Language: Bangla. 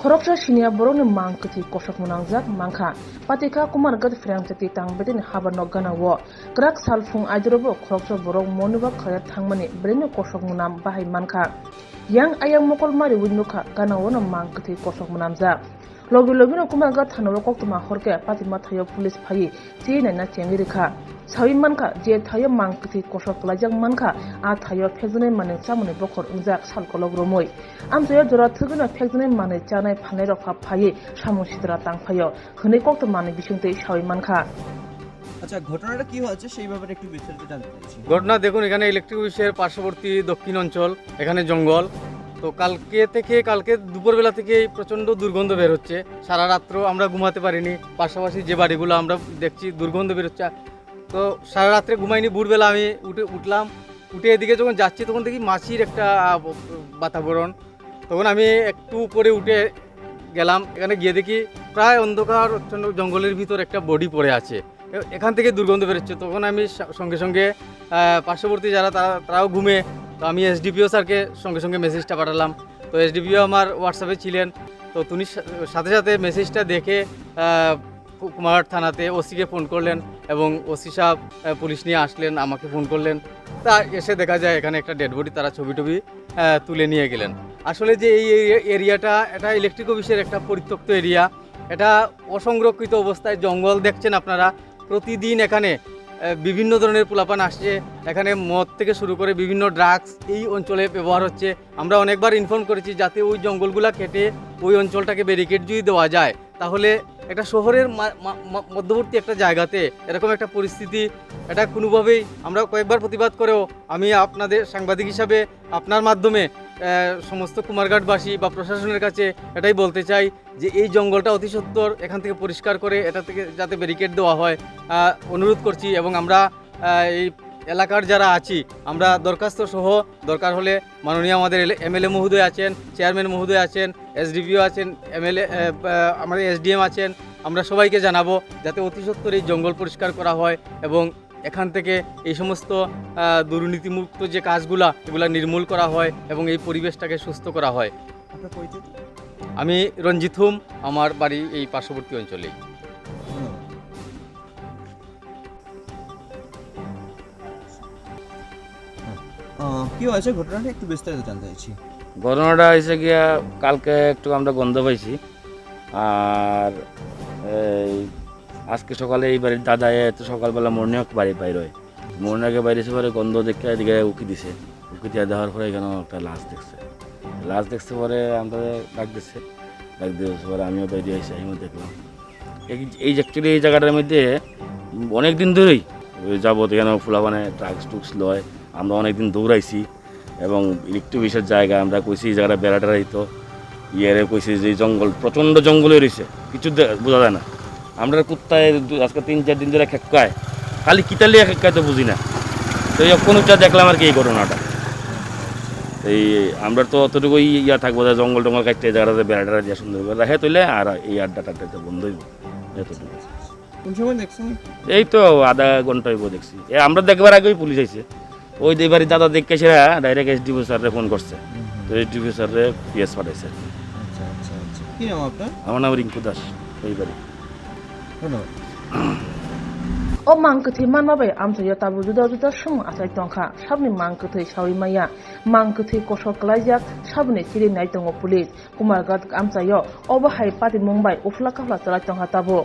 Khoroksa sinia borong ni Mang Kwthwi Kosok munangjak Mankha patika Kumarghat Frang chati tangbedin Habanok Ganao krak salfung ajrobo khoroksa borong monuba khaya thangmani brenu Kosok munam bahai Mankha yang ayang mokol mari winnuka Ganao na Mang Kwthwi Kosok munamjak logi no Kumarghat thanoro koktuma horke patima thayo police phai china na chengirikha sawi Mankha je thayo Mang Kwthwi Kosok lajak Mankha a thayo phejne mane chamune bokhor ungjak salkolog romoi amjaya jora thuguna phejne mane chanai phanai rok phai samung sidra tangphayo hne koktuma mane bisungte sawi Mankha। আচ্ছা ঘটনাটা কি হয়েছে সেই ব্যাপারে একটু বিস্তারিত জানতে চাইছি। ঘটনা দেখুন, এখানে ইলেকট্রিক অফিসের পার্শ্ববর্তী দক্ষিণ অঞ্চল, এখানে জঙ্গল। তো কালকে দুপুরবেলা থেকেই প্রচণ্ড দুর্গন্ধ বের হচ্ছে, সারা রাত্র আমরা ঘুমাতে পারিনি। পাশাপাশি যে বাড়িগুলো আমরা দেখছি দুর্গন্ধ বের হচ্ছে, তো সারা রাত্রে ঘুমাইনি। ভোরবেলা আমি উঠে এদিকে যখন যাচ্ছি তখন দেখি মাছির একটা বাতাবরণ। তখন আমি একটু উপরে উঠে গেলাম, এখানে গিয়ে দেখি প্রায় অন্ধকার জঙ্গলের ভিতর একটা বডি পড়ে আছে, এখান থেকে দুর্গন্ধ বেরোচ্ছে। তখন আমি সঙ্গে সঙ্গে পার্শ্ববর্তী যারা তারাও ঘুমে, তো আমি এসডিপিও স্যারকে সঙ্গে মেসেজটা পাঠালাম। তো এসডিপিও আমার হোয়াটসঅ্যাপে ছিলেন, তো তিনি সাথে সাথে মেসেজটা দেখে কুমারঘাট থানাতে ওসিকে ফোন করলেন এবং ওসি সাহেব পুলিশ নিয়ে আসলেন, আমাকে ফোন করলেন। তা এসে দেখা যায় এখানে একটা ডেড বডি, তারা ছবি তুলে নিয়ে গেলেন। আসলে যে এই এরিয়াটা, এটা ইলেকট্রিক অফিসের একটা পরিত্যক্ত এরিয়া, এটা অসংরক্ষিত অবস্থায় জঙ্গল দেখছেন আপনারা। প্রতিদিন এখানে বিভিন্ন ধরনের পোলাপান আসছে, এখানে মদ থেকে শুরু করে বিভিন্ন ড্রাগস এই অঞ্চলে ব্যবহার হচ্ছে। আমরা অনেকবার ইনফর্ম করেছি যাতে ওই জঙ্গলগুলা কেটে ওই অঞ্চলটাকে ব্যারিকেড যদি দেওয়া যায়, তাহলে একটা শহরের মধ্যবর্তী একটা জায়গাতে এরকম একটা পরিস্থিতি, এটা কোনোভাবেই আমরা কয়েকবার প্রতিবাদ করেও আমি আপনাদের সাংবাদিক হিসাবে আপনার মাধ্যমে সমস্ত কুমারঘাটবাসী বা প্রশাসনের কাছে এটাই বলতে চাই যে এই জঙ্গলটা অতি সত্বর এখান থেকে পরিষ্কার করে এটা থেকে যাতে ব্যারিকেড দেওয়া হয় অনুরোধ করছি। এবং আমরা এই এলাকার যারা আছি, আমরা দরখাস্ত সহ দরকার হলে মাননীয় আমাদের এমএলএ মহোদয় আছেন, চেয়ারম্যান মহোদয় আছেন, এসডিপিও আছেন, এমএলএ আমাদের এসডিএম আছেন, আমরা সবাইকে জানাবো যাতে অতি সত্বর এই জঙ্গল পরিষ্কার করা হয় এবং এখান থেকে এই সমস্ত দুর্নীতিমুক্ত যে কাজগুলা এগুলা নির্মূল করা হয় এবং এই পরিবেশটাকে সুস্থ করা হয়। আমি রঞ্জিত হুম, আমার বাড়ি এই পার্শ্ববর্তী অঞ্চলেই। কি হয়েছে ঘটনাটা একটু বিস্তারিত জানতে চাইছি। ঘটনাটা হয়েছে গিয়া কালকে একটু আমরা গন্ধ পাইছি, আর এই আজকে সকালে এই বাড়ির দাদা এত সকালবেলা মর্নিং বাড়ি বাইর হয়, মর্নিংয়ে বাইরেছে পরে গন্ধ দেখে এদিকে উকি দিয়ে দেওয়ার পরে এখানে একটা লাশ দেখছে পরে আমরা ডাক দিয়েছে পরে আমিও বাইরে এসে আমিও দেখলাম। এই অ্যাকচুয়ালি এই জায়গাটার মধ্যে অনেক দিন ধরেই যাবত এখানে ফুলাবানে ট্রাক্স টুক্স লয়, আমরা অনেকদিন দৌড়াইছি এবং ইলেকট্রিক অফিসের জায়গা আমরা কইছি এই জায়গাটা বেড়া টেড়াইতো ইয়ে কইছি যে জঙ্গল প্রচণ্ড জঙ্গলে রয়েছে, কিছু বোঝা যায় না। আমরা কুত্তায় আজকে 3-4 দিন ধরে খেকায়, খালি কিতালিয়া খেকায় তো বুঝি না। তো যখন উঠা দেখলাম আর কি এই ঘটনাটা, এই আমরা তো অতটুকু ইয়া থাকবো যে জঙ্গল টঙ্গল কাটতে জায়গাটাতে বেড়া টেড়া দিয়ে সুন্দর করে রাখে তুলে আর এই আড্ডাটা বন্ধ হইব এতটুকু। এই তো আধা ঘন্টা হইব দেখছি, আমরা দেখবার আগেই পুলিশ আইছে। ওই দুই বাড়ির দাদা দেখে সেরা ডাইরেক্ট এসডিপিও স্যাররে ফোন করছে, তো এসডিপিও স্যাররে পিএস পাঠাইছে। আমার নাম রিঙ্কু দাস, ওই বাড়ি। O Mang Kwthwi manmabai amjaya tabu juda sung asai tongkha sabni Mang Kwthwi sawi maya Mang Kwthwi Kosok klaijak sabni chiri nai tongo police Kumarghat amjayo obo hai pati mumbai ufla kafla chalai tongkha tabu।